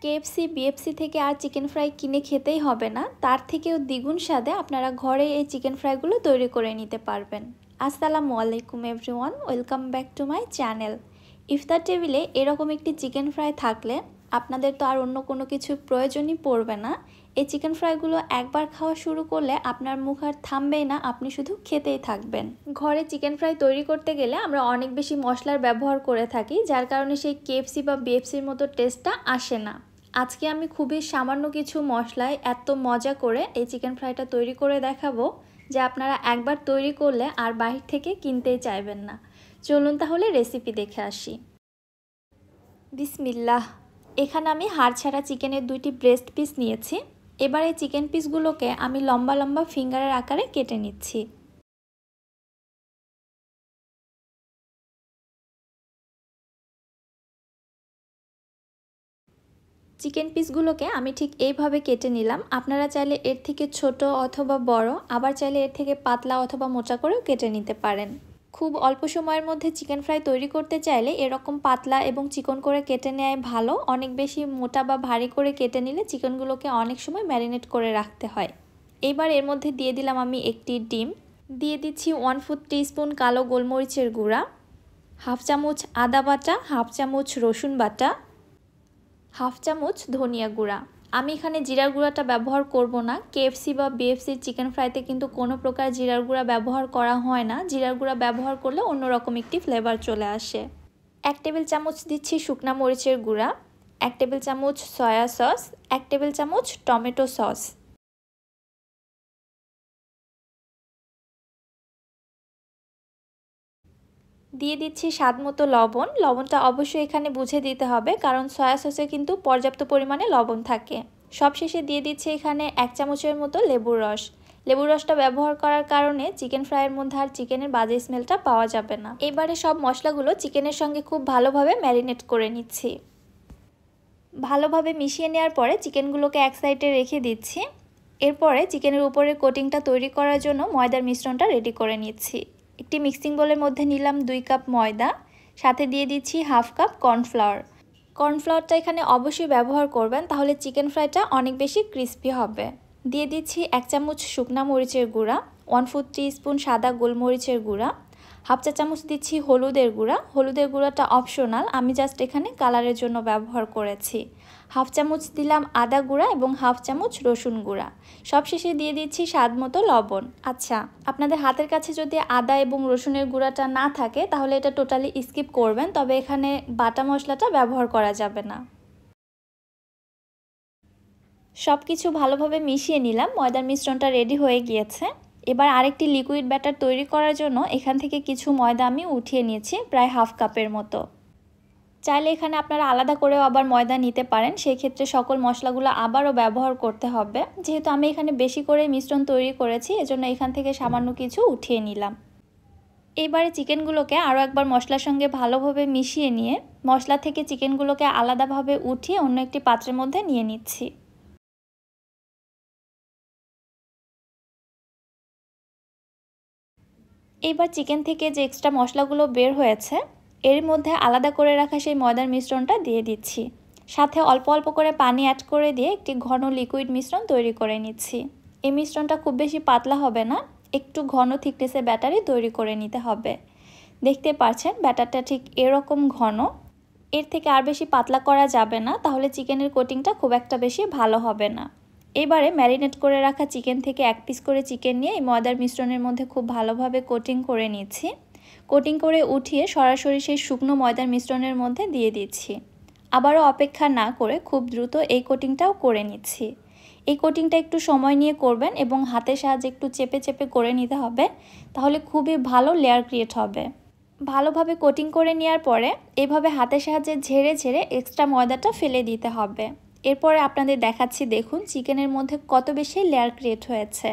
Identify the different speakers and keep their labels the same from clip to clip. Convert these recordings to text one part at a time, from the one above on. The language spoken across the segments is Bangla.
Speaker 1: কেএফসি বিএফসি থেকে আর চিকেন ফ্রাই কিনে খেতেই হবে না, তার থেকেও দ্বিগুণ স্বাদে আপনারা ঘরে এই চিকেন ফ্রাইগুলো তৈরি করে নিতে পারবেন। আসসালামু আলাইকুম everyone, welcome back to my channel. ইফতার টেবিলে এরকম একটি চিকেন ফ্রাই থাকলে আপনাদের তো আর অন্য কোনো কিছু প্রয়োজনই পড়বে না। এই চিকেন ফ্রাইগুলো একবার খাওয়া শুরু করলে আপনার মুখ আর থামবেই না, আপনি শুধু খেতেই থাকবেন। ঘরে চিকেন ফ্রাই তৈরি করতে গেলে আমরা অনেক বেশি মশলার ব্যবহার করে থাকি, যার কারণে সেই কেএফসি বা বিএফসির মতো টেস্টটা আসে না। আজকে আমি খুবই সামান্য কিছু মশলায় এত মজা করে এই চিকেন ফ্রাইটা তৈরি করে দেখাবো যে আপনারা একবার তৈরি করলে আর বাহির থেকে কিনতেই চাইবেন না। চলুন তাহলে রেসিপি দেখে আসি। বিসমিল্লাহ। এখানে আমি হাড় ছাড়া চিকেনের 2টি ব্রেস্ট পিস নিয়েছি। এবার এই চিকেন পিসগুলোকে আমি লম্বা লম্বা ফিঙ্গারের আকারে কেটে নিচ্ছি। চিকেন পিসগুলোকে আমি ঠিক এইভাবে কেটে নিলাম। আপনারা চাইলে এর থেকে ছোট অথবা বড়, আবার চাইলে এর থেকে পাতলা অথবা মোটা করেও কেটে নিতে পারেন। খুব অল্প সময়ের মধ্যে চিকেন ফ্রাই তৈরি করতে চাইলে এরকম পাতলা এবং চিকন করে কেটে নেওয়াই ভালো। অনেক বেশি মোটা বা ভারী করে কেটে নিলে চিকেনগুলোকে অনেক সময় ম্যারিনেট করে রাখতে হয়। এবার এর মধ্যে দিয়ে দিলাম আমি একটি ডিম, দিয়ে দিচ্ছি 1/4 টিস্পুন কালো গোলমরিচের গুঁড়া, হাফ চামচ আদা বাটা, হাফ চামচ রসুন বাটা, হাফ চামচ ধনিয়া গুঁড়া। আমি এখানে জিরার গুঁড়াটা ব্যবহার করব না। কেএফসি বা বিএফসির চিকেন ফ্রাইতে কিন্তু কোনো প্রকার জিরার গুঁড়া ব্যবহার করা হয় না। জিরার গুঁড়া ব্যবহার করলে অন্যরকম একটি ফ্লেভার চলে আসে। 1 টেবিল চামচ দিচ্ছি শুকনা মরিচের গুঁড়া, 1 টেবিল চামচ সয়া সস, 1 টেবিল চামচ টমেটো সস, দিয়ে দিচ্ছি স্বাদ মতো লবণ। লবণটা অবশ্যই এখানে বুঝে দিতে হবে, কারণ সয়া সসে কিন্তু পর্যাপ্ত পরিমাণে লবণ থাকে। সবশেষে দিয়ে দিচ্ছি এখানে 1 চামচের মতো লেবুর রস। লেবুর রসটা ব্যবহার করার কারণে চিকেন ফ্রাইয়ের মধ্যে আর চিকেনের বাজে স্মেলটা পাওয়া যাবে না। এবারে সব মশলাগুলো চিকেনের সঙ্গে খুব ভালোভাবে ম্যারিনেট করে নিচ্ছি। ভালোভাবে মিশিয়ে নেওয়ার পরে চিকেনগুলোকে এক সাইডে রেখে দিচ্ছি। এরপরে চিকেনের উপরে কোটিংটা তৈরি করার জন্য ময়দার মিশ্রণটা রেডি করে নিচ্ছি। একটি মিক্সিং বোলের মধ্যে নিলাম 2 কাপ ময়দা, সাথে দিয়ে দিচ্ছি হাফ কাপ কর্নফ্লাওয়ার। কর্নফ্লাওয়ারটা এখানে অবশ্যই ব্যবহার করবেন, তাহলে চিকেন ফ্রাইটা অনেক বেশি ক্রিস্পি হবে। দিয়ে দিচ্ছি 1 চামচ শুকনা মরিচের গুঁড়া, 1/4 টিস্পুন সাদা গোলমরিচের গুঁড়া, হাফ চা চামচ দিচ্ছি হলুদের গুঁড়া। হলুদের গুঁড়াটা অপশনাল, আমি জাস্ট এখানে কালারের জন্য ব্যবহার করেছি। হাফ চামচ দিলাম আদা গুঁড়া এবং হাফ চামচ রসুন গুঁড়া। সবশেষে দিয়ে দিচ্ছি স্বাদ মতো লবণ। আচ্ছা, আপনাদের হাতের কাছে যদি আদা এবং রসুনের গুঁড়াটা না থাকে তাহলে এটা টোটালি স্কিপ করবেন, তবে এখানে বাটা মশলাটা ব্যবহার করা যাবে না। সব কিছু ভালোভাবে মিশিয়ে নিলাম। ময়দার মিশ্রণটা রেডি হয়ে গিয়েছে। এবার আরেকটি লিকুইড ব্যাটার তৈরি করার জন্য এখান থেকে কিছু ময়দা আমি উঠিয়ে নিয়েছি, প্রায় হাফ কাপের মতো। চাইলে এখানে আপনারা আলাদা করেও আবার ময়দা নিতে পারেন, সেই ক্ষেত্রে সকল মশলাগুলো আবারও ব্যবহার করতে হবে। যেহেতু আমি এখানে বেশি করে মিশ্রণ তৈরি করেছি, এজন্য এখান থেকে সামান্য কিছু উঠিয়ে নিলাম। এবারে চিকেনগুলোকে আরও একবার মশলার সঙ্গে ভালোভাবে মিশিয়ে নিয়ে মশলা থেকে চিকেনগুলোকে আলাদাভাবে উঠিয়ে অন্য একটি পাত্রের মধ্যে নিয়ে নিচ্ছি। এইবার চিকেন থেকে যে এক্সট্রা মশলাগুলো বের হয়েছে এর মধ্যে আলাদা করে রাখা সেই ময়দার মিশ্রণটা দিয়ে দিচ্ছি। সাথে অল্প অল্প করে পানি অ্যাড করে দিয়ে একটি ঘন লিকুইড মিশ্রণ তৈরি করে নিচ্ছি। এই মিশ্রণটা খুব বেশি পাতলা হবে না, একটু ঘন থিকনেসে ব্যাটারি তৈরি করে নিতে হবে। দেখতে পাচ্ছেন ব্যাটারটা ঠিক এরকম ঘন। এর থেকে আর বেশি পাতলা করা যাবে না, তাহলে চিকেনের কোটিংটা খুব একটা বেশি ভালো হবে না। এবারে ম্যারিনেট করে রাখা চিকেন থেকে 1 পিস করে চিকেন নিয়ে এই ময়দার মিশ্রণের মধ্যে খুব ভালোভাবে কোটিং করে নিচ্ছি। কোটিং করে উঠিয়ে সরাসরি সেই শুকনো ময়দার মিশ্রণের মধ্যে দিয়ে দিচ্ছি। আবারও অপেক্ষা না করে খুব দ্রুত এই কোটিংটাও করে নিচ্ছি। এই কোটিংটা একটু সময় নিয়ে করবেন এবং হাতের সাহায্যে একটু চেপে চেপে করে নিতে হবে, তাহলে খুবই ভালো লেয়ার ক্রিয়েট হবে। ভালোভাবে কোটিং করে নেওয়ার পরে এইভাবে হাতের সাহায্যে ঝেড়ে ঝেড়ে এক্সট্রা ময়দাটা ফেলে দিতে হবে। এরপরে আপনাদের দেখাচ্ছি, দেখুন চিকেনের মধ্যে কত বেশি লেয়ার ক্রিয়েট হয়েছে।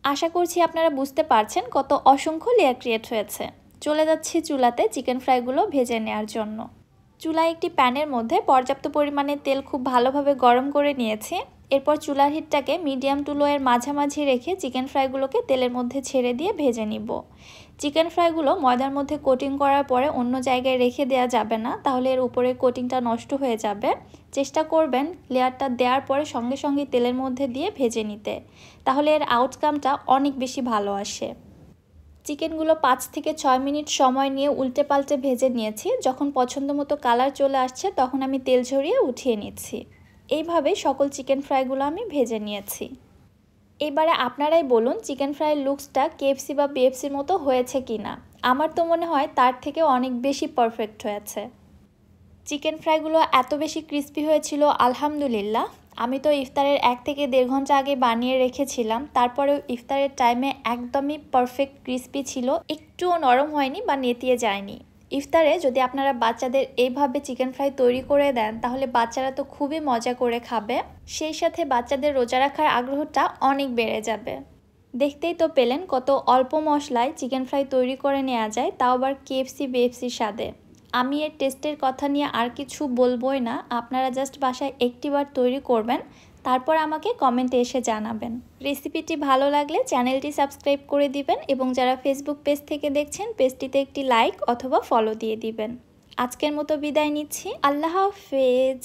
Speaker 1: আশা করছি আপনারা বুঝতে পারছেন কত অসংখ্য লেয়ার ক্রিয়েট হয়েছে। চলে যাচ্ছি চুলাতে চিকেন ফ্রাইগুলো ভেজে নেওয়ার জন্য। চুলায় একটি প্যানের মধ্যে পর্যাপ্ত পরিমাণে তেল খুব ভালোভাবে গরম করে নিয়েছি। এরপর চুলার হিটটাকে মিডিয়াম টু লো এর মাঝামাঝি রেখে চিকেন ফ্রাইগুলোকে তেলের মধ্যে ছেড়ে দিয়ে ভেজে নিব। চিকেন ফ্রাইগুলো ময়দার মধ্যে কোটিং করার পরে অন্য জায়গায় রেখে দেওয়া যাবে না, তাহলে এর উপরে কোটিংটা নষ্ট হয়ে যাবে। চেষ্টা করবেন লেয়ারটা দেওয়ার পরে সঙ্গে সঙ্গে তেলের মধ্যে দিয়ে ভেজে নিতে, তাহলে এর আউটকামটা অনেক বেশি ভালো আসে। চিকেনগুলো 5 থেকে 6 মিনিট সময় নিয়ে উল্টে পাল্টে ভেজে নিয়েছি। যখন পছন্দ মতো কালার চলে আসছে তখন আমি তেল ঝরিয়ে উঠিয়ে নিচ্ছি। এইভাবে সকল চিকেন ফ্রাইগুলো আমি ভেজে নিয়েছি। এবারে আপনারাই বলুন চিকেন ফ্রাইয়ের লুকসটা কেএফসি বা বিএফসির মতো হয়েছে কিনা। আমার তো মনে হয় তার থেকে অনেক বেশি পারফেক্ট হয়েছে। চিকেন ফ্রাইগুলো এত বেশি ক্রিস্পি হয়েছিল, আলহামদুলিল্লাহ। আমি তো ইফতারের 1 থেকে 1.5 ঘন্টা আগে বানিয়ে রেখেছিলাম, তারপরেও ইফতারের টাইমে একদমই পারফেক্ট ক্রিস্পি ছিল, একটুও নরম হয়নি বা নেতিয়ে যায়নি। ইফতারে যদি আপনারা বাচ্চাদের এইভাবে চিকেন ফ্রাই তৈরি করে দেন তাহলে বাচ্চারা তো খুবই মজা করে খাবে, সেই সাথে বাচ্চাদের রোজা রাখার আগ্রহটা অনেক বেড়ে যাবে। দেখতেই তো পেলেন কত অল্প মশলায় চিকেন ফ্রাই তৈরি করে নেওয়া যায়, তাও আবার কেএফসি বিএফসির স্বাদে। আমি এর টেস্টের কথা নিয়ে আর কিছু বলবোই না, আপনারা জাস্ট বাসায় একটিবার তৈরি করবেন, তারপর আমাকে কমেন্টে এসে জানাবেন। রেসিপিটি ভালো লাগলে চ্যানেলটি সাবস্ক্রাইব করে দিবেন এবং যারা ফেসবুক পেজ থেকে দেখছেন পেজটিতে একটি লাইক অথবা ফলো দিয়ে দিবেন। আজকের মতো বিদায় নিচ্ছি, আল্লাহ হাফেজ।